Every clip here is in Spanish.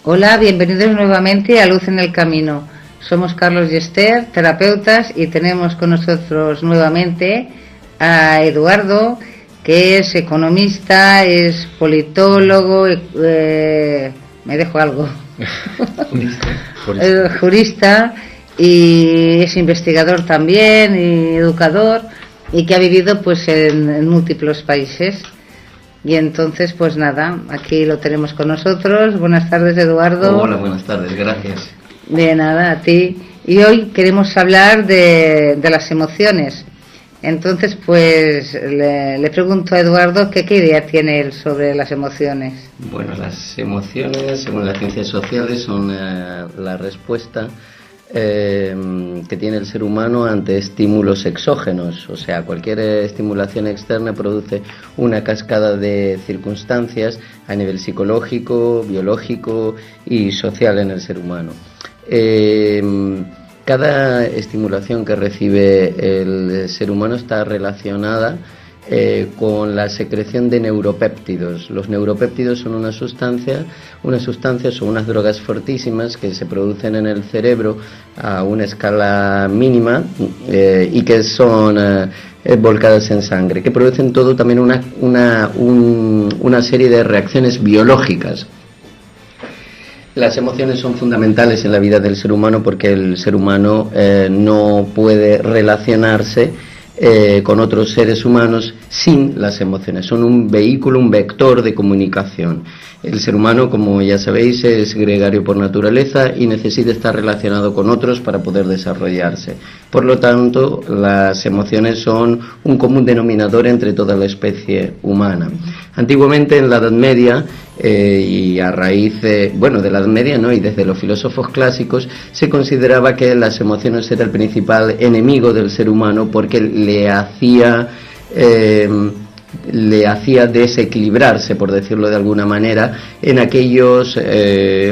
Hola, bienvenidos nuevamente a Luz en el Camino. Somos Carlos y Esther, terapeutas, y tenemos con nosotros nuevamente a Eduardo, que es economista, es politólogo, me dejo algo, jurista, y es investigador también, y educador, y que ha vivido pues en múltiples países. Y entonces, pues nada, aquí lo tenemos con nosotros. Buenas tardes, Eduardo. Hola, buenas tardes, gracias. De nada, a ti. Y hoy queremos hablar de las emociones. Entonces, pues le pregunto a Eduardo qué idea tiene él sobre las emociones. Bueno, las emociones, según las ciencias sociales, son la respuesta que tiene el ser humano ante estímulos exógenos. O sea, cualquier estimulación externa produce una cascada de circunstancias a nivel psicológico, biológico y social en el ser humano. Cada estimulación que recibe el ser humano está relacionada con la secreción de neuropéptidos. Los neuropéptidos son unas sustancias son unas drogas fortísimas que se producen en el cerebro a una escala mínima y que son volcadas en sangre, que producen todo también una serie de reacciones biológicas. Las emociones son fundamentales en la vida del ser humano porque el ser humano no puede relacionarse con otros seres humanos sin las emociones. Son un vehículo, un vector de comunicación. El ser humano, como ya sabéis, es gregario por naturaleza y necesita estar relacionado con otros para poder desarrollarse. Por lo tanto, las emociones son un común denominador entre toda la especie humana. Antiguamente, en la Edad Media, y a raíz de la Edad Media, ¿no?, y desde los filósofos clásicos, se consideraba que las emociones era el principal enemigo del ser humano porque le hacía desequilibrarse, por decirlo de alguna manera, en aquellos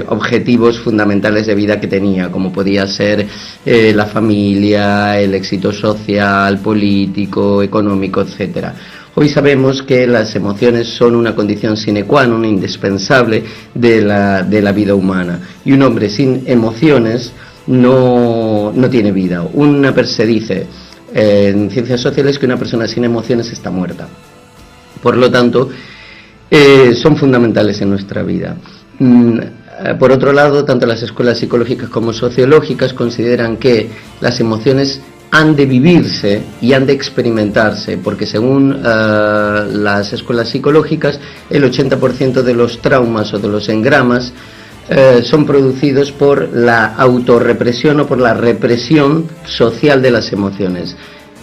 objetivos fundamentales de vida que tenía, como podía ser la familia, el éxito social, político, económico, etcétera. Hoy sabemos que las emociones son una condición sine qua non indispensable de la vida humana, y un hombre sin emociones no tiene vida. Se dice en ciencias sociales que una persona sin emociones está muerta. Por lo tanto, son fundamentales en nuestra vida. Por otro lado, tanto las escuelas psicológicas como sociológicas consideran que las emociones han de vivirse y han de experimentarse, porque según las escuelas psicológicas, el 80% de los traumas o de los engramas son producidos por la autorrepresión o por la represión social de las emociones.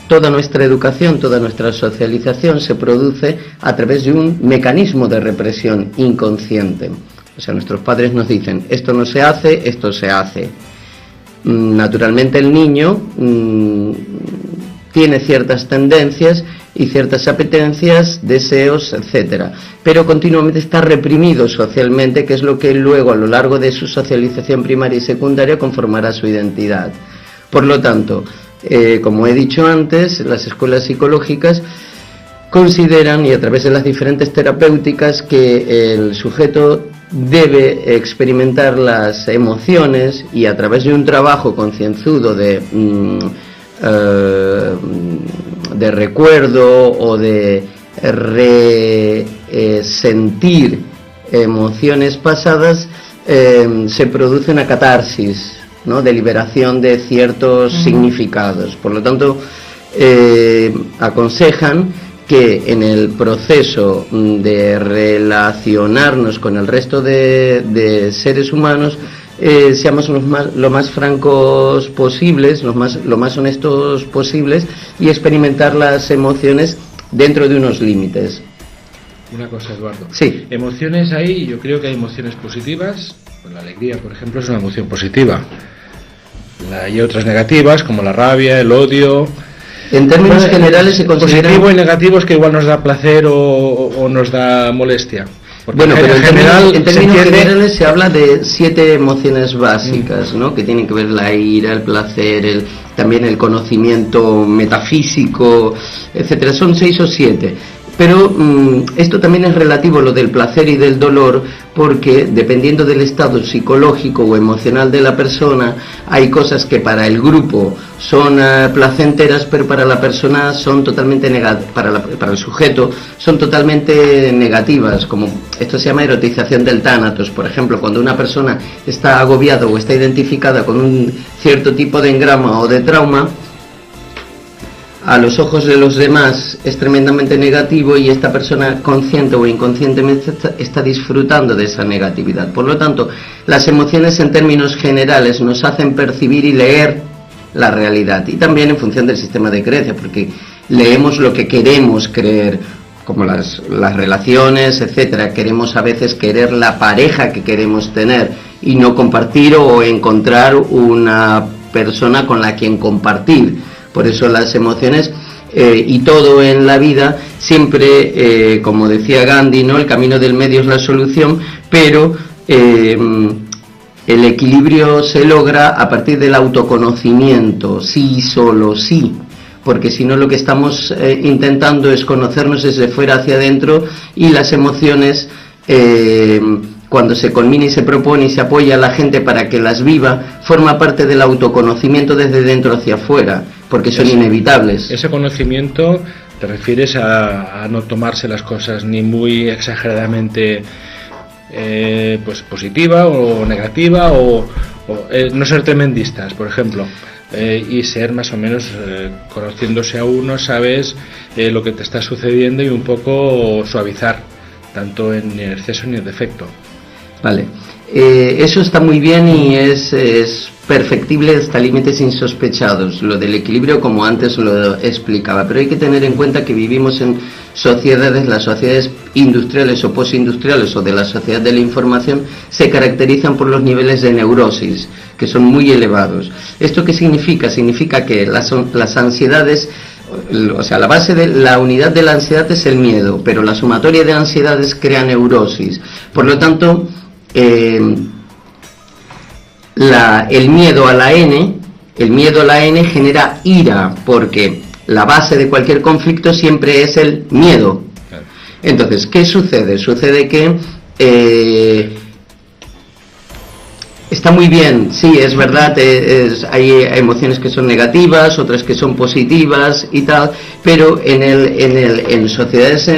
Toda nuestra educación, toda nuestra socialización se produce a través de un mecanismo de represión inconsciente. O sea, nuestros padres nos dicen, esto no se hace, esto se hace. Naturalmente el niño tiene ciertas tendencias y ciertas apetencias, deseos, etcétera, pero continuamente está reprimido socialmente, que es lo que luego a lo largo de su socialización primaria y secundaria conformará su identidad. Por lo tanto, como he dicho antes, las escuelas psicológicas consideran, y a través de las diferentes terapéuticas, que el sujeto debe experimentar las emociones y a través de un trabajo concienzudo de recuerdo o de sentir emociones pasadas, se produce una catarsis, ¿no?, de liberación de ciertos significados. Por lo tanto, aconsejan que en el proceso de relacionarnos con el resto de seres humanos seamos lo más francos posibles, lo más honestos posibles, y experimentar las emociones dentro de unos límites. Una cosa, Eduardo. Sí. Emociones hay, yo creo que hay emociones positivas. Pues la alegría, por ejemplo, es una emoción positiva. Hay otras negativas, como la rabia, el odio. En términos generales se considera positivo y negativo, es que igual nos da placer o nos da molestia. Porque bueno, pero en términos generales se habla de 7 emociones básicas, ¿no? Que tienen que ver la ira, el placer, también el conocimiento metafísico, etcétera. Son 6 o 7. Pero esto también es relativo, lo del placer y del dolor, porque dependiendo del estado psicológico o emocional de la persona, hay cosas que para el grupo son placenteras, pero para la persona son totalmente para el sujeto son totalmente negativas, como esto se llama erotización del tánatos. Por ejemplo, cuando una persona está agobiada o está identificada con un cierto tipo de engrama o de trauma, a los ojos de los demás es tremendamente negativo y esta persona consciente o inconscientemente está disfrutando de esa negatividad. Por lo tanto, las emociones en términos generales nos hacen percibir y leer la realidad, y también en función del sistema de creencia, porque leemos lo que queremos creer, como las relaciones, etcétera. Queremos a veces querer la pareja que queremos tener y no compartir o encontrar una persona con la quien compartir. Por eso las emociones y todo en la vida siempre, como decía Gandhi, ¿no? El camino del medio es la solución, pero el equilibrio se logra a partir del autoconocimiento, sí y solo sí, porque si no lo que estamos intentando es conocernos desde fuera hacia adentro, y las emociones, cuando se culmina y se propone y se apoya a la gente para que las viva, forma parte del autoconocimiento desde dentro hacia afuera, porque son inevitables. Ese conocimiento, ¿te refieres a no tomarse las cosas ni muy exageradamente pues positiva o negativa, o no ser tremendistas, por ejemplo, y ser más o menos, conociéndose a uno, sabes lo que te está sucediendo, y un poco suavizar, tanto en el exceso ni el defecto? Vale, eso está muy bien y es perfectible hasta límites insospechados, lo del equilibrio, como antes lo explicaba, pero hay que tener en cuenta que vivimos en sociedades, las sociedades industriales o postindustriales o de la sociedad de la información se caracterizan por los niveles de neurosis, que son muy elevados. ¿Esto qué significa? Significa que las ansiedades, o sea, la base de la unidad de la ansiedad es el miedo, pero la sumatoria de ansiedades crea neurosis. Por lo tanto, el miedo a la N genera ira, porque la base de cualquier conflicto siempre es el miedo. Entonces, ¿qué sucede? Sucede que está muy bien, sí, es verdad, hay emociones que son negativas, otras que son positivas y tal, pero en sociedades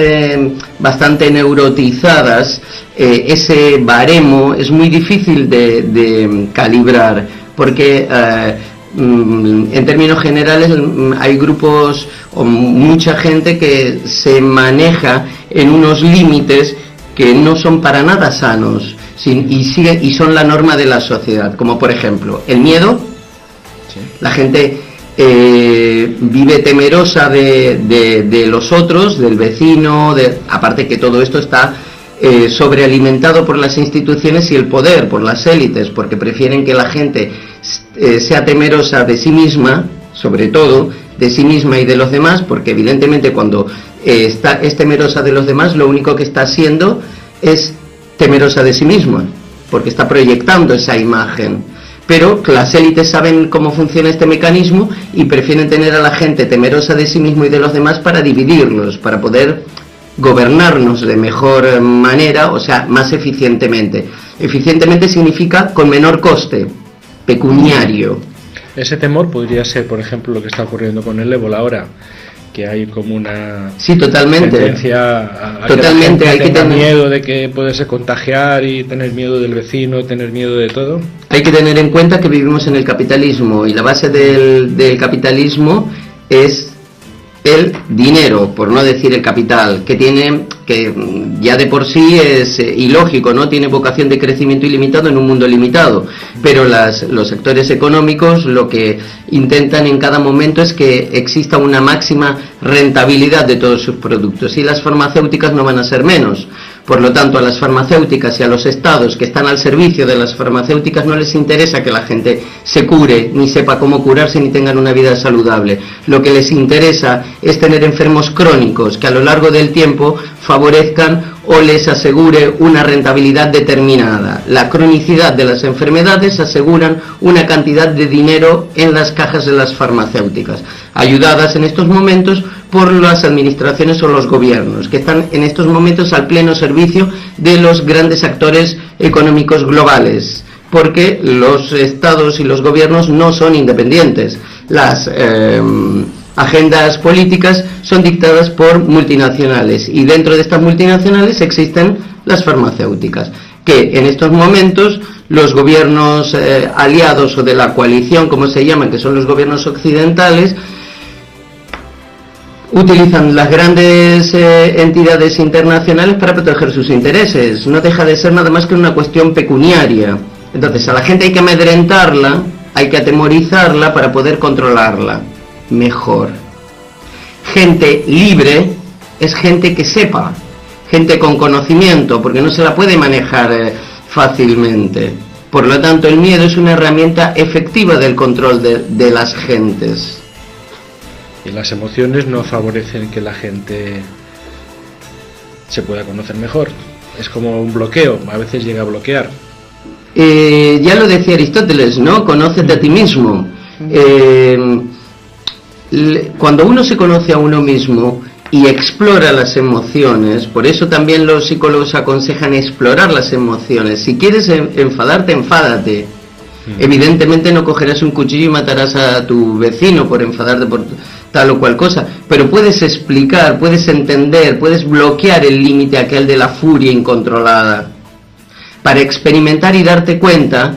bastante neurotizadas, ese baremo es muy difícil de calibrar, porque en términos generales hay grupos o mucha gente que se maneja en unos límites que no son para nada sanos y son la norma de la sociedad, como por ejemplo el miedo. Sí. La gente vive temerosa de los otros, del vecino, aparte que todo esto está sobrealimentado por las instituciones y el poder, por las élites, porque prefieren que la gente sea temerosa de sí misma, sobre todo de sí misma y de los demás, porque evidentemente cuando es temerosa de los demás, lo único que está haciendo es temerosa de sí misma, porque está proyectando esa imagen. Pero las élites saben cómo funciona este mecanismo y prefieren tener a la gente temerosa de sí mismo y de los demás para dividirlos, para poder gobernarnos de mejor manera, o sea, más eficientemente. Eficientemente significa con menor coste pecuniario. Ese temor podría ser, por ejemplo, lo que está ocurriendo con el ébola ahora, que hay como una tendencia a totalmente, que la gente hay que tenga tener miedo de que poderse contagiar y tener miedo del vecino, tener miedo de todo. Hay que tener en cuenta que vivimos en el capitalismo y la base del capitalismo es el dinero, por no decir el capital, que ya de por sí es ilógico, no tiene vocación de crecimiento ilimitado en un mundo limitado, pero los sectores económicos lo que intentan en cada momento es que exista una máxima rentabilidad de todos sus productos, y las farmacéuticas no van a ser menos. Por lo tanto, a las farmacéuticas y a los estados que están al servicio de las farmacéuticas no les interesa que la gente se cure, ni sepa cómo curarse, ni tengan una vida saludable. Lo que les interesa es tener enfermos crónicos que a lo largo del tiempo favorezcan o les asegure una rentabilidad determinada. La cronicidad de las enfermedades aseguran una cantidad de dinero en las cajas de las farmacéuticas, ayudadas en estos momentos por las administraciones o los gobiernos, que están en estos momentos al pleno servicio de los grandes actores económicos globales, porque los estados y los gobiernos no son independientes. Las agendas políticas son dictadas por multinacionales, y dentro de estas multinacionales existen las farmacéuticas, que en estos momentos los gobiernos aliados o de la coalición, como se llaman, que son los gobiernos occidentales, utilizan las grandes entidades internacionales para proteger sus intereses. No deja de ser nada más que una cuestión pecuniaria. Entonces a la gente hay que amedrentarla, hay que atemorizarla para poder controlarla mejor. Gente libre es gente que sepa, gente con conocimiento, porque no se la puede manejar fácilmente. Por lo tanto, el miedo es una herramienta efectiva del control de las gentes. Y las emociones no favorecen que la gente se pueda conocer mejor. Es como un bloqueo, a veces llega a bloquear. Ya lo decía Aristóteles, ¿no? Conócete a ti mismo. Cuando uno se conoce a uno mismo y explora las emociones, por eso también los psicólogos aconsejan explorar las emociones. Si quieres enfadarte, enfádate. Evidentemente no cogerás un cuchillo y matarás a tu vecino por enfadarte por tal o cual cosa, pero puedes explicar, puedes entender, puedes bloquear el límite aquel de la furia incontrolada, para experimentar y darte cuenta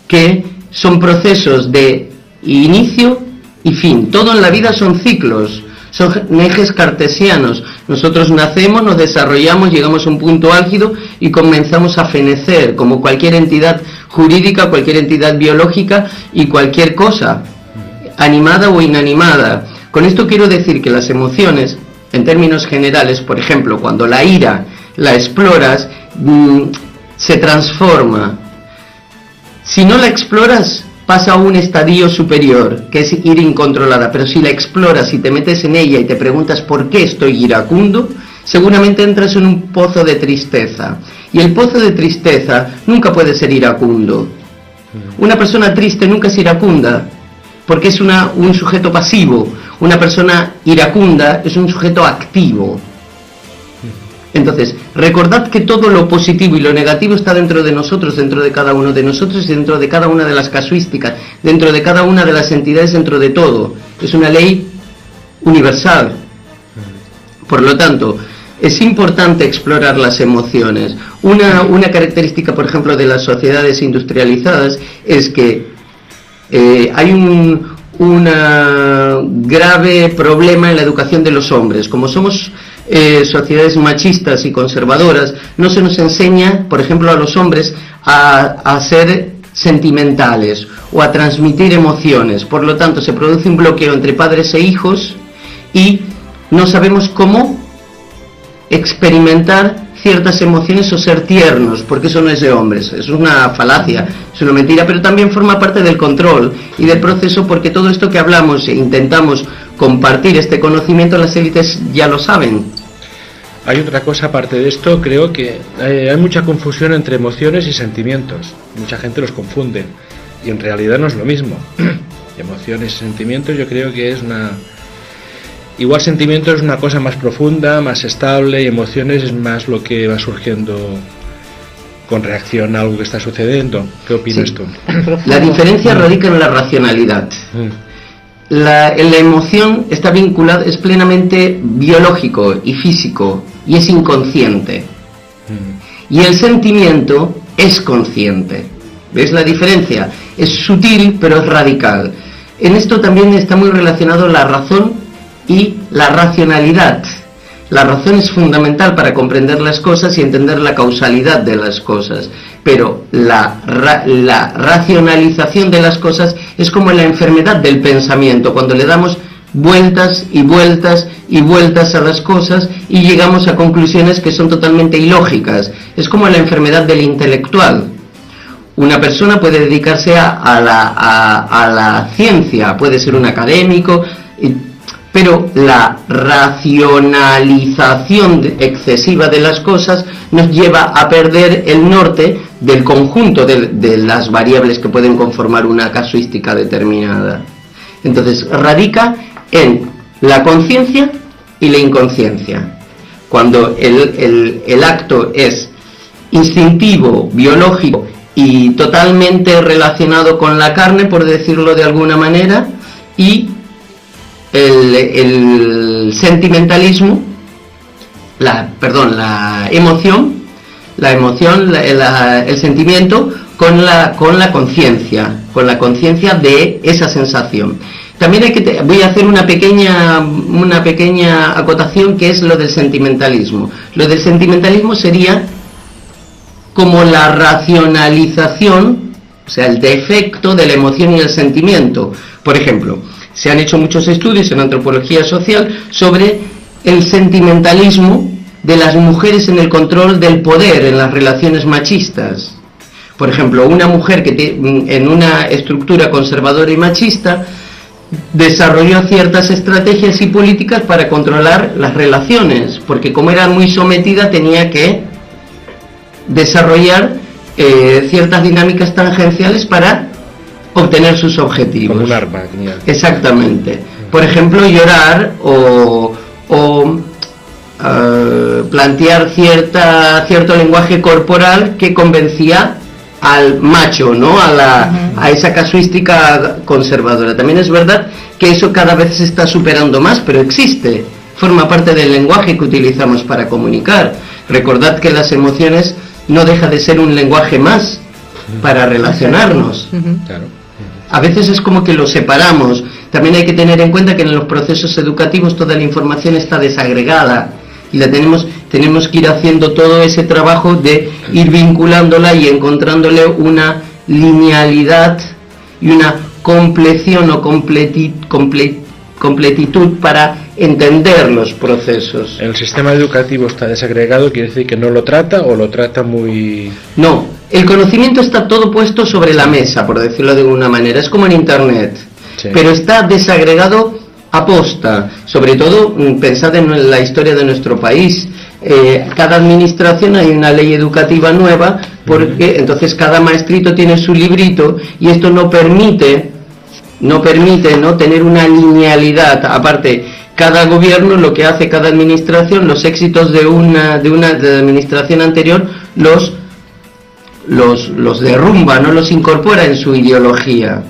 que son procesos de inicio y fin. Todo en la vida son ciclos, son ejes cartesianos. Nosotros nacemos, nos desarrollamos, llegamos a un punto álgido y comenzamos a fenecer, como cualquier entidad jurídica, cualquier entidad biológica y cualquier cosa, animada o inanimada. Con esto quiero decir que las emociones, en términos generales, por ejemplo, cuando la ira la exploras, se transforma. Si no la exploras, pasa a un estadio superior, que es ira incontrolada. Pero si la exploras y te metes en ella y te preguntas por qué estoy iracundo, seguramente entras en un pozo de tristeza. Y el pozo de tristeza nunca puede ser iracundo. Una persona triste nunca es iracunda, porque es un sujeto pasivo. Una persona iracunda es un sujeto activo. Entonces, recordad que todo lo positivo y lo negativo está dentro de nosotros, dentro de cada uno de nosotros y dentro de cada una de las casuísticas, dentro de cada una de las entidades, dentro de todo. Es una ley universal. Por lo tanto, es importante explorar las emociones. Una característica, por ejemplo, de las sociedades industrializadas es que hay un grave problema en la educación de los hombres. Como somos sociedades machistas y conservadoras, no se nos enseña, por ejemplo, a los hombres a ser sentimentales o a transmitir emociones. Por lo tanto, se produce un bloqueo entre padres e hijos y no sabemos cómo experimentar ciertas emociones o ser tiernos, porque eso no es de hombres. Es una falacia, es una mentira, pero también forma parte del control y del proceso, porque todo esto que hablamos e intentamos compartir este conocimiento, las élites ya lo saben. Hay otra cosa aparte de esto, creo que hay mucha confusión entre emociones y sentimientos. Mucha gente los confunde y en realidad no es lo mismo. Emociones y sentimientos, yo creo que es una... Igual sentimientos es una cosa más profunda, más estable, y emociones es más lo que va surgiendo con reacción a algo que está sucediendo. ¿Qué opinas tú? La diferencia radica en la racionalidad. La emoción está vinculada, es plenamente biológico y físico, y es inconsciente. Y el sentimiento es consciente. ¿Ves la diferencia? Es sutil, pero es radical. En esto también está muy relacionado la razón y la racionalidad. La razón es fundamental para comprender las cosas y entender la causalidad de las cosas, pero la racionalización de las cosas es como la enfermedad del pensamiento, cuando le damos vueltas y vueltas y vueltas a las cosas y llegamos a conclusiones que son totalmente ilógicas. Es como la enfermedad del intelectual. Una persona puede dedicarse a la ciencia, puede ser un académico, pero la racionalización excesiva de las cosas nos lleva a perder el norte del conjunto de las variables que pueden conformar una casuística determinada. Entonces, radica en la conciencia y la inconsciencia. Cuando el acto es instintivo, biológico y totalmente relacionado con la carne, por decirlo de alguna manera, y el sentimentalismo, la emoción, el sentimiento con la conciencia de esa sensación. También voy a hacer una pequeña acotación, que es lo del sentimentalismo. Lo del sentimentalismo sería como la racionalización, o sea, el defecto de la emoción y el sentimiento. Por ejemplo, se han hecho muchos estudios en antropología social sobre el sentimentalismo de las mujeres en el control del poder en las relaciones machistas. Por ejemplo, una mujer que en una estructura conservadora y machista desarrolló ciertas estrategias y políticas para controlar las relaciones, porque como era muy sometida tenía que desarrollar ciertas dinámicas tangenciales para obtener sus objetivos. Como un arma. Exactamente. Por ejemplo, llorar o plantear cierto lenguaje corporal que convencía al macho, ¿no? A esa casuística conservadora. También es verdad que eso cada vez se está superando más, pero existe, forma parte del lenguaje que utilizamos para comunicar. Recordad que las emociones no deja de ser un lenguaje más para relacionarnos. Claro. A veces es como que lo separamos. También hay que tener en cuenta que en los procesos educativos toda la información está desagregada y tenemos que ir haciendo todo ese trabajo de ir vinculándola y encontrándole una linealidad y una compleción o completitud para entender los procesos. ¿El sistema educativo está desagregado? ¿Quiere decir que no lo trata o lo trata muy...? No, el conocimiento está todo puesto sobre la mesa, por decirlo de alguna manera. Es como en Internet, sí, pero está desagregado aposta. Sobre todo, pensad en la historia de nuestro país. Cada administración hay una ley educativa nueva, porque entonces cada maestrito tiene su librito y esto no permite tener una linealidad. Aparte, cada gobierno, lo que hace cada administración, los éxitos de la administración anterior los derrumba, no los incorpora en su ideología.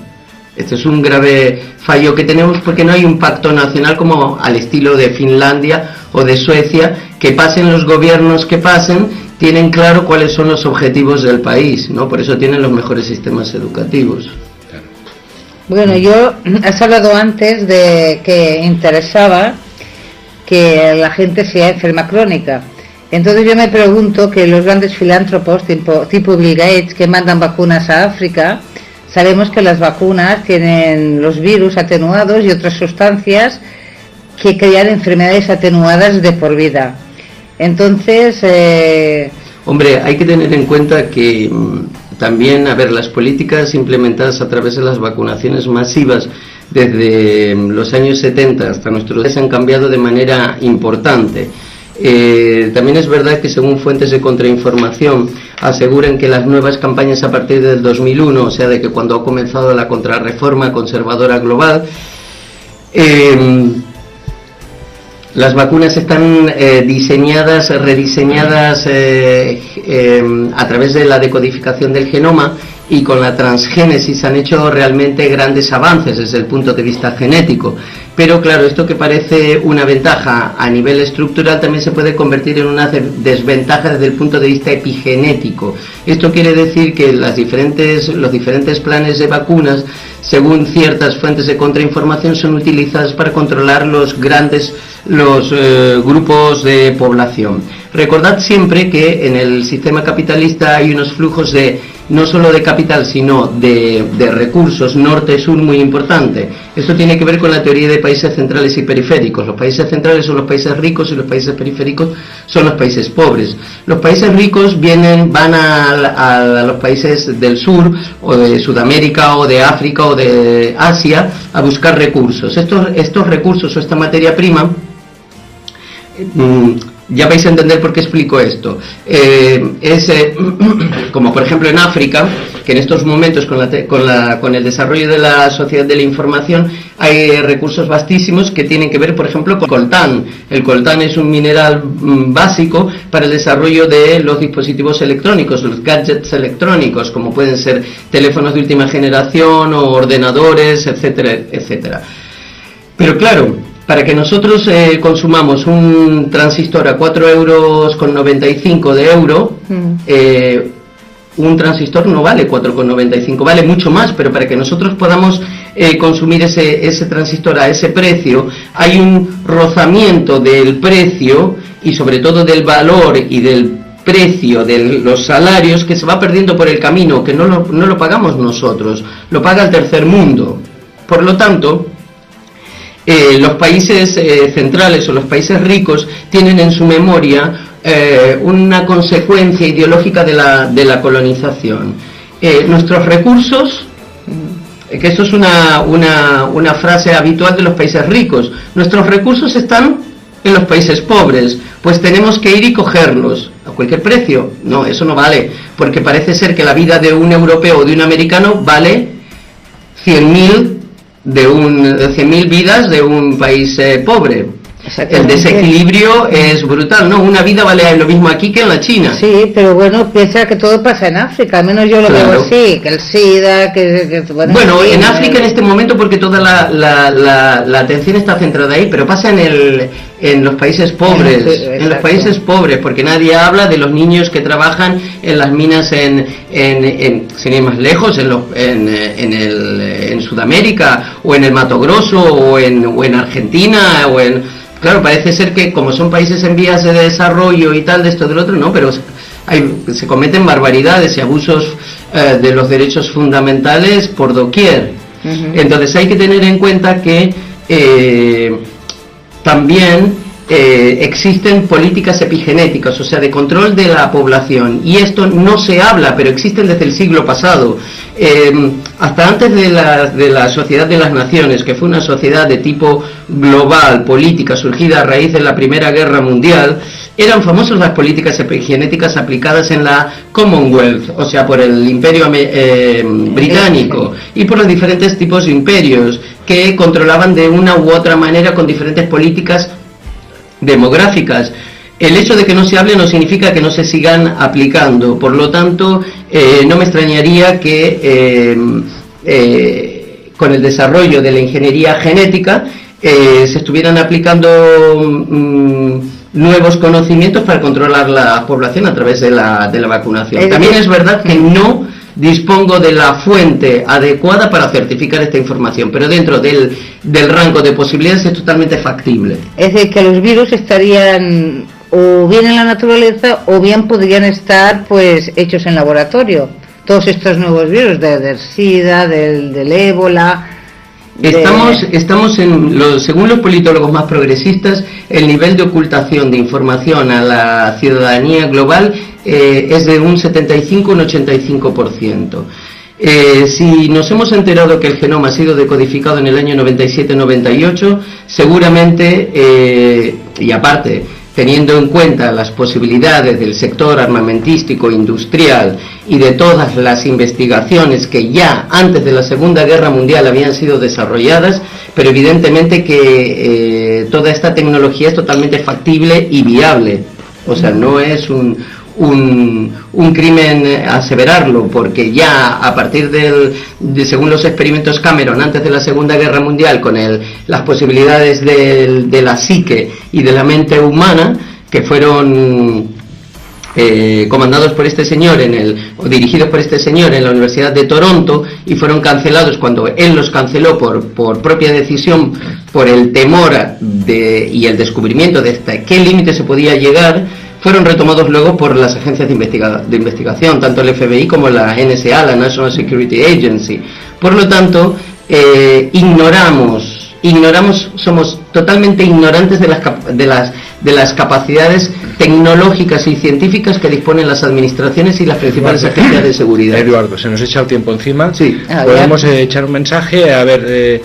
Este es un grave fallo que tenemos, porque no hay un pacto nacional como al estilo de Finlandia o de Suecia, que pasen los gobiernos que pasen, tienen claro cuáles son los objetivos del país, ¿no? Por eso tienen los mejores sistemas educativos. Bueno, has hablado antes de que interesaba que la gente sea enferma crónica. Entonces yo me pregunto que los grandes filántropos tipo Bill Gates, que mandan vacunas a África, sabemos que las vacunas tienen los virus atenuados y otras sustancias que crean enfermedades atenuadas de por vida. Entonces... Hombre, hay que tener en cuenta que también, las políticas implementadas a través de las vacunaciones masivas desde los años 70 hasta nuestros días han cambiado de manera importante. También es verdad que según fuentes de contrainformación aseguran que las nuevas campañas a partir del 2001, o sea, de que cuando ha comenzado la contrarreforma conservadora global, las vacunas están rediseñadas a través de la decodificación del genoma, y con la transgénesis han hecho realmente grandes avances desde el punto de vista genético. Pero claro, esto que parece una ventaja a nivel estructural también se puede convertir en una desventaja desde el punto de vista epigenético. Esto quiere decir que los diferentes planes de vacunas, según ciertas fuentes de contrainformación, son utilizadas para controlar los grupos de población. Recordad siempre que en el sistema capitalista hay unos flujos de no solo de capital, sino de recursos norte-sur muy importante. Esto tiene que ver con la teoría de países centrales y periféricos. Los países centrales son los países ricos y los países periféricos son los países pobres. Los países ricos van a los países del sur, o de Sudamérica, o de África, o de Asia, a buscar recursos. Estos recursos o esta materia prima, ya vais a entender por qué explico esto. Como por ejemplo en África, que en estos momentos con el desarrollo de la sociedad de la información hay recursos vastísimos que tienen que ver, por ejemplo, con coltán. El coltán es un mineral básico para el desarrollo de los dispositivos electrónicos, los gadgets electrónicos, como pueden ser teléfonos de última generación o ordenadores, etcétera, etcétera. Pero claro, para que nosotros consumamos un transistor a 4,95 €, un transistor no vale 4,95, vale mucho más, pero para que nosotros podamos consumir ese transistor a ese precio, hay un rozamiento del precio y sobre todo del valor y del precio de los salarios que se va perdiendo por el camino, que no lo pagamos nosotros, lo paga el tercer mundo. Por lo tanto, los países centrales o los países ricos tienen en su memoria una consecuencia ideológica de la colonización. Nuestros recursos, que esto es una frase habitual de los países ricos, nuestros recursos están en los países pobres, pues tenemos que ir y cogerlos a cualquier precio. No, eso no vale, porque parece ser que la vida de un europeo o de un americano vale 100.000 vidas de un país pobre. El desequilibrio es brutal, ¿no? Una vida vale lo mismo aquí que en la China. Sí, pero bueno, piensa que todo pasa en África, al menos yo lo veo así, que el SIDA, bueno, en África en este momento, porque toda la atención está centrada ahí, pero pasa en los países pobres, en los países pobres, porque nadie habla de los niños que trabajan en las minas sin ir más lejos, en Sudamérica, o en el Mato Grosso, o en Argentina, Claro, parece ser que como son países en vías de desarrollo y tal, de esto del otro, no, pero se cometen barbaridades y abusos de los derechos fundamentales por doquier. Entonces hay que tener en cuenta que también existen políticas epigenéticas, o sea, de control de la población, y esto no se habla, pero existen desde el siglo pasado. Hasta antes de la Sociedad de las Naciones, que fue una sociedad de tipo global, política, surgida a raíz de la Primera Guerra Mundial, eran famosas las políticas epigenéticas aplicadas en la Commonwealth, o sea, por el Imperio británico y por los diferentes tipos de imperios que controlaban de una u otra manera con diferentes políticas demográficas. El hecho de que no se hable no significa que no se sigan aplicando, por lo tanto no me extrañaría que con el desarrollo de la ingeniería genética se estuvieran aplicando nuevos conocimientos para controlar la población a través de la vacunación. También es verdad que no dispongo de la fuente adecuada para certificar esta información, pero dentro del rango de posibilidades es totalmente factible. Es decir, que los virus estarían o bien en la naturaleza o bien podrían estar pues hechos en laboratorio. Todos estos nuevos virus del SIDA, del ébola. Estamos según los politólogos más progresistas, el nivel de ocultación de información a la ciudadanía global es de un 75 un 85%. Si nos hemos enterado que el genoma ha sido decodificado en el año 97-98, seguramente, y aparte, teniendo en cuenta las posibilidades del sector armamentístico industrial y de todas las investigaciones que ya antes de la Segunda Guerra Mundial habían sido desarrolladas, pero evidentemente que toda esta tecnología es totalmente factible y viable. O sea, no es un crimen aseverarlo, porque ya a partir según los experimentos Cameron antes de la Segunda Guerra Mundial, con las posibilidades de la psique y de la mente humana, que fueron comandados por este señor o dirigidos por este señor en la Universidad de Toronto, y fueron cancelados cuando él los canceló por propia decisión, por el temor y el descubrimiento de hasta qué límite se podía llegar, fueron retomados luego por las agencias de investigación, tanto el FBI como la NSA, la National Security Agency. Por lo tanto, somos totalmente ignorantes de las capacidades tecnológicas y científicas que disponen las administraciones y las principales agencias de seguridad. Eduardo, se nos echa el tiempo encima. Sí. Podemos echar un mensaje a ver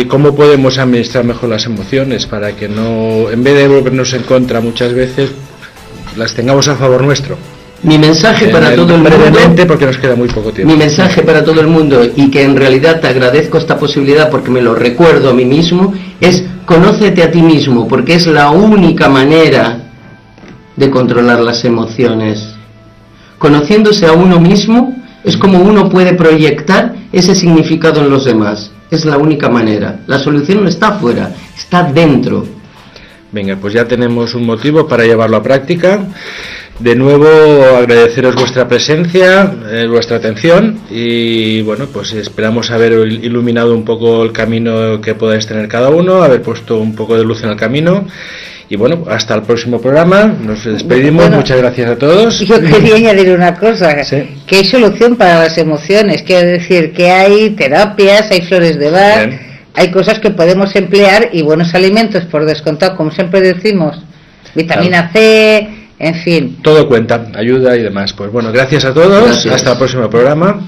cómo podemos administrar mejor las emociones para que no, en vez de volvernos en contra muchas veces, las tengamos a favor nuestro. Mi mensaje para todo el mundo, brevemente, porque nos queda muy poco tiempo. Mi mensaje para todo el mundo, y que en realidad te agradezco esta posibilidad porque me lo recuerdo a mí mismo, es: conócete a ti mismo, porque es la única manera de controlar las emociones. Conociéndose a uno mismo es como uno puede proyectar ese significado en los demás. Es la única manera. La solución no está afuera, está dentro. Venga, pues ya tenemos un motivo para llevarlo a práctica. De nuevo, agradeceros vuestra presencia, vuestra atención, y bueno, pues esperamos haber iluminado un poco el camino que podáis tener cada uno, haber puesto un poco de luz en el camino. Y bueno, hasta el próximo programa. Nos despedimos. Bueno, muchas gracias a todos. Yo quería añadir una cosa, ¿sí? Que hay solución para las emociones. Quiero decir que hay terapias, hay flores de Bach, hay cosas que podemos emplear, y buenos alimentos, por descontado, como siempre decimos, vitamina C, en fin. Todo cuenta, ayuda y demás. Pues bueno, gracias a todos. Gracias. Hasta el próximo programa.